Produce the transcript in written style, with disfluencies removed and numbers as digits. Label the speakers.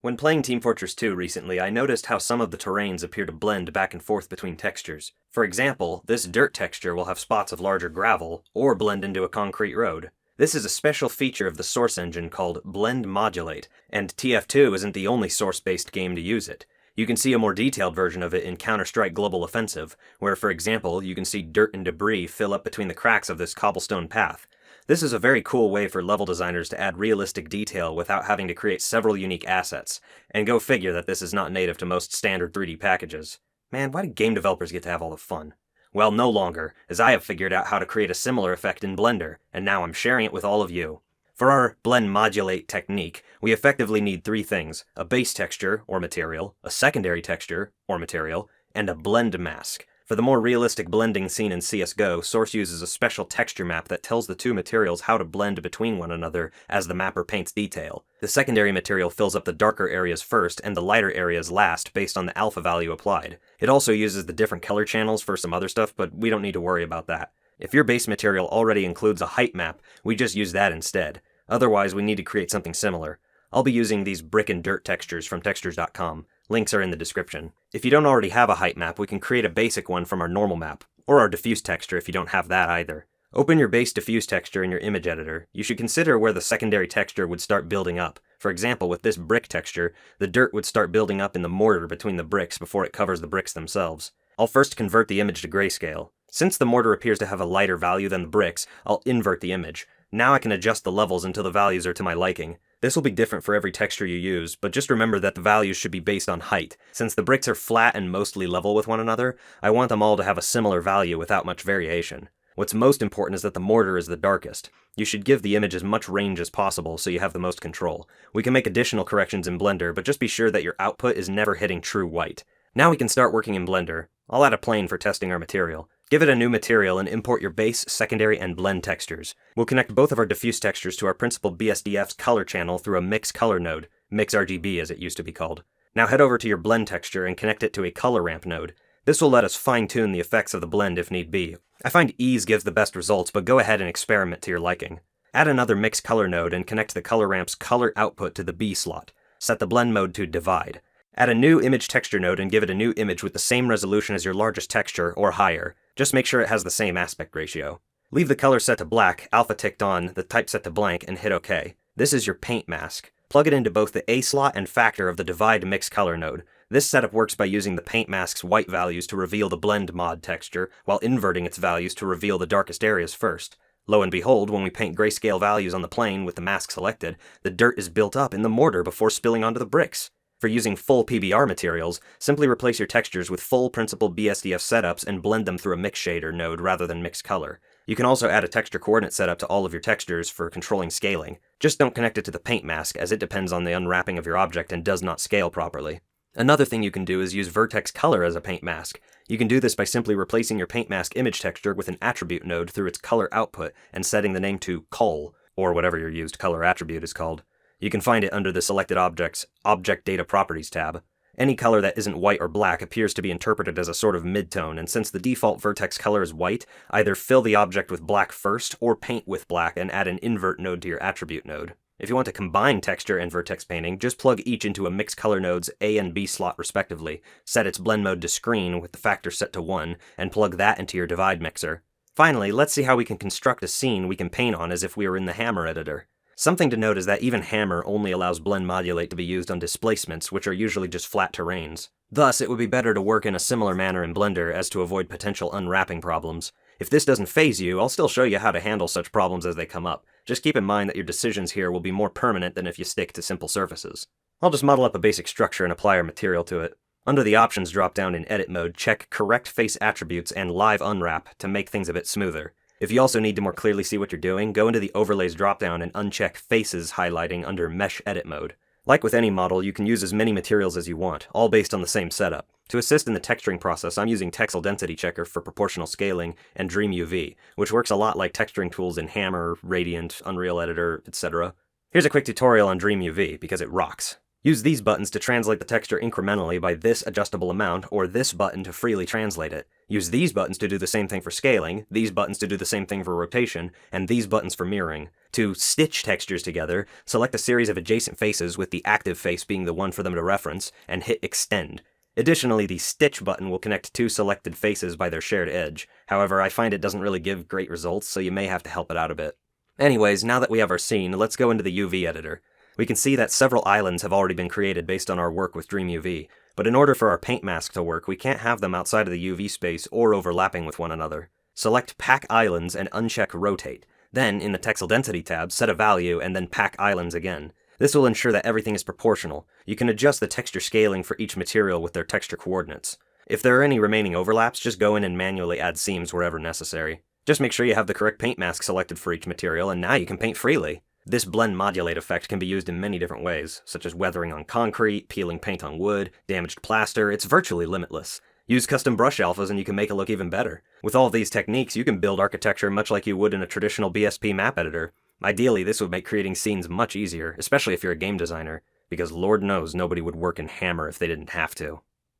Speaker 1: When playing Team Fortress 2 recently, I noticed how some of the terrains appear to blend back and forth between textures. For example, this dirt texture will have spots of larger gravel, or blend into a concrete road. This is a special feature of the Source engine called Blend Modulate, and TF2 isn't the only Source-based game to use it. You can see a more detailed version of it in Counter-Strike Global Offensive, where, for example, you can see dirt and debris fill up between the cracks of this cobblestone path. This is a very cool way for level designers to add realistic detail without having to create several unique assets, and go figure that this is not native to most standard 3D packages. Man, why do game developers get to have all the fun? Well, no longer, as I have figured out how to create a similar effect in Blender, and now I'm sharing it with all of you. For our Blend Modulate technique, we effectively need three things: a base texture, or material, a secondary texture, or material, and a blend mask. For the more realistic blending seen in CSGO, Source uses a special texture map that tells the two materials how to blend between one another as the mapper paints detail. The secondary material fills up the darker areas first and the lighter areas last based on the alpha value applied. It also uses the different color channels for some other stuff, but we don't need to worry about that. If your base material already includes a height map, we just use that instead. Otherwise, we need to create something similar. I'll be using these brick and dirt textures from textures.com. Links are in the description. If you don't already have a height map, we can create a basic one from our normal map, or our diffuse texture if you don't have that either. Open your base diffuse texture in your image editor. You should consider where the secondary texture would start building up. For example, with this brick texture, the dirt would start building up in the mortar between the bricks before it covers the bricks themselves. I'll first convert the image to grayscale. Since the mortar appears to have a lighter value than the bricks, I'll invert the image. Now I can adjust the levels until the values are to my liking. This will be different for every texture you use, but just remember that the values should be based on height. Since the bricks are flat and mostly level with one another, I want them all to have a similar value without much variation. What's most important is that the mortar is the darkest. You should give the image as much range as possible so you have the most control. We can make additional corrections in Blender, but just be sure that your output is never hitting true white. Now we can start working in Blender. I'll add a plane for testing our material. Give it a new material and import your base, secondary, and blend textures. We'll connect both of our diffuse textures to our principal BSDF's color channel through a mix color node, mix RGB as it used to be called. Now head over to your blend texture and connect it to a color ramp node. This will let us fine-tune the effects of the blend if need be. I find ease gives the best results, but go ahead and experiment to your liking. Add another mix color node and connect the color ramp's color output to the B slot. Set the blend mode to divide. Add a new image texture node and give it a new image with the same resolution as your largest texture, or higher. Just make sure it has the same aspect ratio. Leave the color set to black, alpha ticked on, the type set to blank, and hit OK. This is your paint mask. Plug it into both the A slot and factor of the divide mix color node. This setup works by using the paint mask's white values to reveal the blend mod texture, while inverting its values to reveal the darkest areas first. Lo and behold, when we paint grayscale values on the plane with the mask selected, the dirt is built up in the mortar before spilling onto the bricks. For using full PBR materials, simply replace your textures with full principal BSDF setups and blend them through a mix shader node rather than mix color. You can also add a texture coordinate setup to all of your textures for controlling scaling. Just don't connect it to the paint mask, as it depends on the unwrapping of your object and does not scale properly. Another thing you can do is use vertex color as a paint mask. You can do this by simply replacing your paint mask image texture with an attribute node through its color output and setting the name to col, or whatever your used color attribute is called. You can find it under the Selected Objects Object Data Properties tab. Any color that isn't white or black appears to be interpreted as a sort of midtone, and since the default vertex color is white, either fill the object with black first or paint with black and add an invert node to your attribute node. If you want to combine texture and vertex painting, just plug each into a mix color node's A and B slot respectively, set its blend mode to screen with the factor set to 1, and plug that into your divide mixer. Finally, let's see how we can construct a scene we can paint on as if we were in the Hammer editor. Something to note is that even Hammer only allows Blend Modulate to be used on displacements, which are usually just flat terrains. Thus, it would be better to work in a similar manner in Blender as to avoid potential unwrapping problems. If this doesn't faze you, I'll still show you how to handle such problems as they come up. Just keep in mind that your decisions here will be more permanent than if you stick to simple surfaces. I'll just model up a basic structure and apply our material to it. Under the Options drop-down in Edit mode, check Correct Face Attributes and Live Unwrap to make things a bit smoother. If you also need to more clearly see what you're doing, go into the Overlays dropdown and uncheck Faces highlighting under Mesh Edit mode. Like with any model, you can use as many materials as you want, all based on the same setup. To assist in the texturing process, I'm using Texel Density Checker for proportional scaling and Dream UV, which works a lot like texturing tools in Hammer, Radiant, Unreal Editor, etc. Here's a quick tutorial on Dream UV, because it rocks. Use these buttons to translate the texture incrementally by this adjustable amount, or this button to freely translate it. Use these buttons to do the same thing for scaling, these buttons to do the same thing for rotation, and these buttons for mirroring. To stitch textures together, select a series of adjacent faces with the active face being the one for them to reference, and hit Extend. Additionally, the Stitch button will connect two selected faces by their shared edge. However, I find it doesn't really give great results, so you may have to help it out a bit. Anyways, now that we have our scene, let's go into the UV editor. We can see that several islands have already been created based on our work with DreamUV, but in order for our paint mask to work, we can't have them outside of the UV space or overlapping with one another. Select Pack Islands and uncheck Rotate. Then, in the Texel Density tab, set a value and then Pack Islands again. This will ensure that everything is proportional. You can adjust the texture scaling for each material with their texture coordinates. If there are any remaining overlaps, just go in and manually add seams wherever necessary. Just make sure you have the correct paint mask selected for each material, and now you can paint freely. This blend modulate effect can be used in many different ways, such as weathering on concrete, peeling paint on wood, damaged plaster. It's virtually limitless. Use custom brush alphas and you can make it look even better. With all of these techniques, you can build architecture much like you would in a traditional BSP map editor. Ideally, this would make creating scenes much easier, especially if you're a game designer, because Lord knows nobody would work in Hammer if they didn't have to.